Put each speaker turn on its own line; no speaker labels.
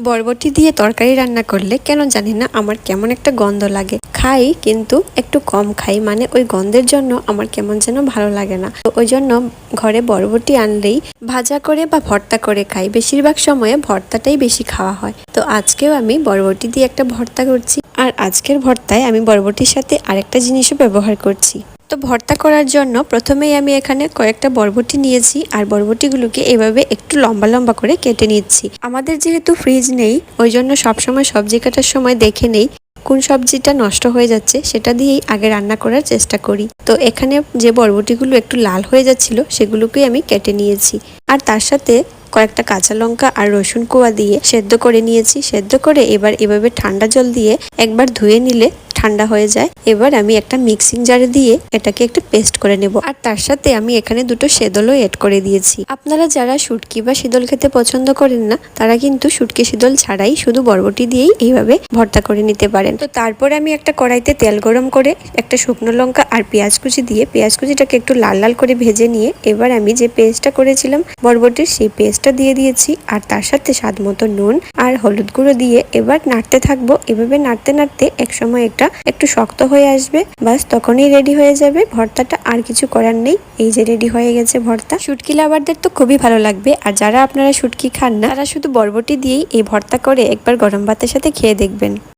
বরবটি দিয়ে তরকারি রান্না করলে কেন জানি না আমার কেমন একটা গন্ধ লাগে। খাই কিন্তু একটু কম খাই, মানে ওই গন্ধের জন্য আমার কেমন যেন ভালো লাগে না। তো ওই জন্য ঘরে বরবটি আনলেই ভাজা করে বা ভর্তা করে খাই। বেশিরভাগ সময়ে ভর্তাটাই বেশি খাওয়া হয়। তো আজকেও আমি বরবটি দিয়ে একটা ভর্তা করছি, আর আজকের ভর্তায় আমি বরবটির সাথে আরেকটা জিনিসও ব্যবহার করছি। তো ভর্তা করার জন্য প্রথমেই আমি এখানে কয়েকটা বরবটি নিয়েছি, আর বরবটিগুলোকে এভাবে একটু লম্বা লম্বা করে কেটে নিচ্ছি। আমাদের যেহেতু ফ্রিজ নেই, ওই জন্য সবসময় সবজি কাটার সময় দেখে নেই কোন সবজিটা নষ্ট হয়ে যাচ্ছে, সেটা দিয়েই আগে রান্না করার চেষ্টা করি। তো এখানে যে বরবটিগুলো একটু লাল হয়ে যাচ্ছিল সেগুলোকেই আমি কেটে নিয়েছি, আর তার সাথে কয়েকটা কাঁচা লঙ্কা আর রসুন কোয়া দিয়ে সেদ্ধ করে নিয়েছি। সেদ্ধ করে এবার এভাবে ঠান্ডা জল দিয়ে একবার ধুয়ে নিলে ঠান্ডা হয়ে যায়। এবার আমি একটা মিক্সিং জারে দিয়ে এটাকে একটু পেস্ট করে নেব, আর তার সাথে আমি এখানে দুটো সেদলও এড করে দিয়েছি। আপনারা যারা শুটকি বা শীতল খেতে পছন্দ করেন না, তারা কিন্তু শুটকি শীতল ছাড়াই শুধু বরবটি দিয়েই এইভাবে ভর্তা করে নিতে পারেন। তো তারপর আমি একটা কড়াইতে তেল গরম করে একটা শুকনো লঙ্কা আর পেঁয়াজ কুচি দিয়ে পেঁয়াজ কুচিটাকে একটু লাল লাল করে ভেজে নিয়ে এবার আমি যে পেস্টটা করেছিলাম বরবটির, সেই পেস্টটা দিয়ে দিয়েছি, আর তার সাথে স্বাদ মতো নুন আর হলুদ গুঁড়ো দিয়ে এবার নাড়তে থাকবো। এভাবে নাড়তে নাড়তে একসময় একটু শক্ত হয়ে আসবে, বাস তখনই রেডি হয়ে যাবে ভর্তাটা। আর কিছু করার নেই, এই যে রেডি হয়ে গেছে ভর্তা। শুটকি লাভারদের তো খুবই ভালো লাগবে, আর যারা আপনারা শুটকি খান না তারা শুধু বরবটি দিয়েই এই ভর্তা করে একবার গরম ভাতের সাথে খেয়ে দেখবেন।